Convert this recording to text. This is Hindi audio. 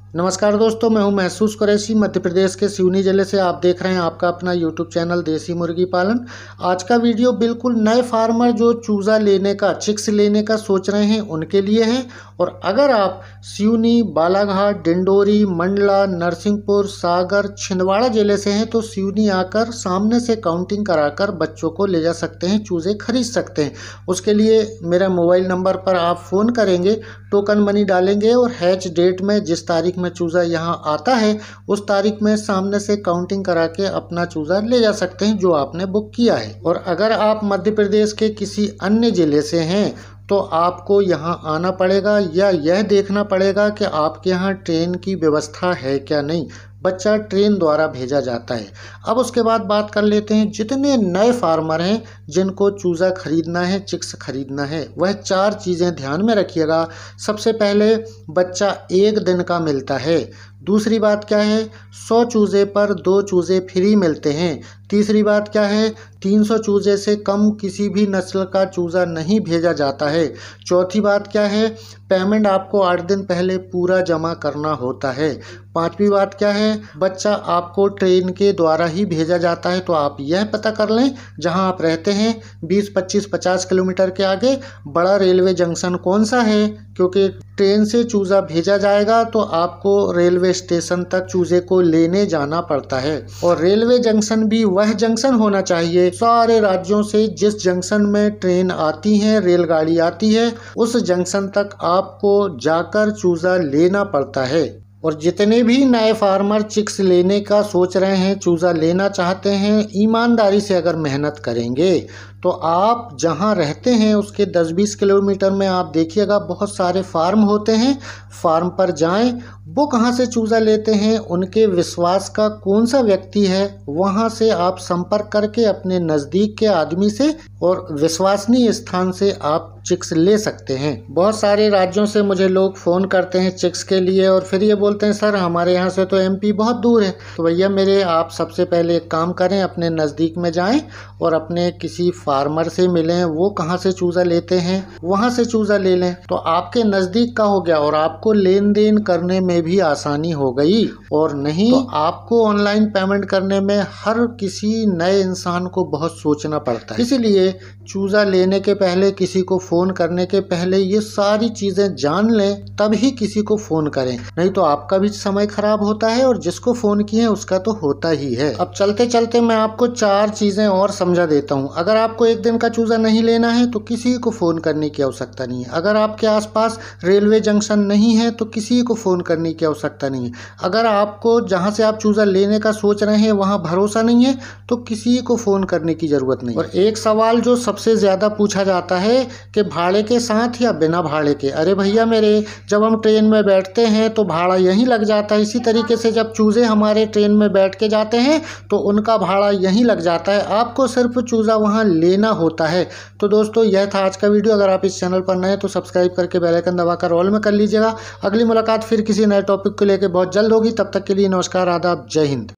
नमस्कार दोस्तों, मैं हूं महसूस कुरैशी। मध्य प्रदेश के सिवनी जिले से आप देख रहे हैं आपका अपना यूट्यूब चैनल देसी मुर्गी पालन। आज का वीडियो बिल्कुल नए फार्मर जो चूज़ा लेने का, चिक्स लेने का सोच रहे हैं उनके लिए है। और अगर आप सिवनी, बालाघाट, डिंडोरी, मंडला, नरसिंहपुर, सागर, छिंदवाड़ा जिले से हैं तो सिवनी आकर सामने से काउंटिंग कराकर बच्चों को ले जा सकते हैं, चूज़े खरीद सकते हैं। उसके लिए मेरा मोबाइल नंबर पर आप फ़ोन करेंगे, टोकन मनी डालेंगे और हैच डेट में जिस तारीख में चूज़ा यहाँ आता है उस तारीख में सामने से काउंटिंग करा के अपना चूज़ा ले जा सकते हैं जो आपने बुक किया है। और अगर आप मध्य प्रदेश के किसी अन्य ज़िले से हैं तो आपको यहाँ आना पड़ेगा या यह देखना पड़ेगा कि आपके यहाँ ट्रेन की व्यवस्था है क्या नहीं। बच्चा ट्रेन द्वारा भेजा जाता है। अब उसके बाद बात कर लेते हैं जितने नए फार्मर हैं जिनको चूज़ा खरीदना है, चिक्स खरीदना है, वह 4 चीज़ें ध्यान में रखिएगा। सबसे पहले बच्चा 1 दिन का मिलता है। दूसरी बात क्या है, 100 चूज़े पर 2 चूज़े फ्री मिलते हैं। तीसरी बात क्या है, 300 चूज़े से कम किसी भी नस्ल का चूज़ा नहीं भेजा जाता है। चौथी बात क्या है, पेमेंट आपको 8 दिन पहले पूरा जमा करना होता है। पांचवी बात क्या है, बच्चा आपको ट्रेन के द्वारा ही भेजा जाता है। तो आप यह पता कर लें जहां आप रहते हैं 20, 25, 50 किलोमीटर के आगे बड़ा रेलवे जंक्शन कौन सा है, क्योंकि ट्रेन से चूज़ा भेजा जाएगा तो आपको रेलवे स्टेशन तक चूज़े को लेने जाना पड़ता है। और रेलवे जंक्शन भी वह जंक्शन होना चाहिए सारे राज्यों से जिस जंक्शन में ट्रेन आती है, रेलगाड़ी आती है, उस जंक्शन तक आपको जाकर चूज़ा लेना पड़ता है। और जितने भी नए फार्मर चिक्स लेने का सोच रहे हैं, चूज़ा लेना चाहते हैं, ईमानदारी से अगर मेहनत करेंगे तो आप जहां रहते हैं उसके 10-20 किलोमीटर में आप देखिएगा बहुत सारे फार्म होते हैं। फार्म पर जाएं, वो कहां से चूज़ा लेते हैं, उनके विश्वास का कौन सा व्यक्ति है, वहां से आप संपर्क करके अपने नज़दीक के आदमी से और विश्वसनीय स्थान से आप चिक्स ले सकते हैं। बहुत सारे राज्यों से मुझे लोग फ़ोन करते हैं चिक्स के लिए और फिर ये बोलते हैं सर हमारे यहाँ से तो एमपी बहुत दूर है। तो भैया मेरे, आप सबसे पहले एक काम करें, अपने नज़दीक में जाएं और अपने किसी फार्मर से मिलें, वो कहाँ से चूज़ा लेते हैं वहाँ से चूज़ा ले लें तो आपके नज़दीक का हो गया और आपको लेन देन करने में भी आसानी हो गई। और नहीं तो आपको ऑनलाइन पेमेंट करने में हर किसी नए इंसान को बहुत सोचना पड़ता है। इसीलिए चूज़ा लेने के पहले, किसी को फ़ोन करने के पहले ये सारी चीज़ें जान लें, तभी किसी को फ़ोन करें, नहीं तो आपका भी समय खराब होता है और जिसको फ़ोन किए हैं उसका तो होता ही है। अब चलते चलते मैं आपको 4 चीज़ें और समझा देता हूँ। अगर आपको 1 दिन का चूज़ा नहीं लेना है तो किसी को फ़ोन करने की आवश्यकता नहीं है। अगर आपके आसपास रेलवे जंक्शन नहीं है तो किसी को फ़ोन करने की आवश्यकता नहीं है। अगर आपको जहाँ से आप चूज़ा लेने का सोच रहे हैं वहाँ भरोसा नहीं है तो किसी को फ़ोन करने की ज़रूरत नहीं। और एक सवाल जो सबसे ज़्यादा पूछा जाता है कि भाड़े के साथ या बिना भाड़े के। अरे भैया मेरे, जब हम ट्रेन में बैठते हैं तो भाड़ा यहीं लग जाता है, इसी तरीके से जब चूज़े हमारे ट्रेन में बैठ के जाते हैं तो उनका भाड़ा यहीं लग जाता है, आपको सिर्फ चूज़ा वहाँ लेना होता है। तो दोस्तों यह था आज का वीडियो। अगर आप इस चैनल पर नए हैं तो सब्सक्राइब करके बेल आइकन दबाकर ऑल में कर लीजिएगा। अगली मुलाकात फिर किसी नए टॉपिक को लेकर बहुत जल्द होगी। तब तक के लिए नमस्कार, आदाब, जय हिंद।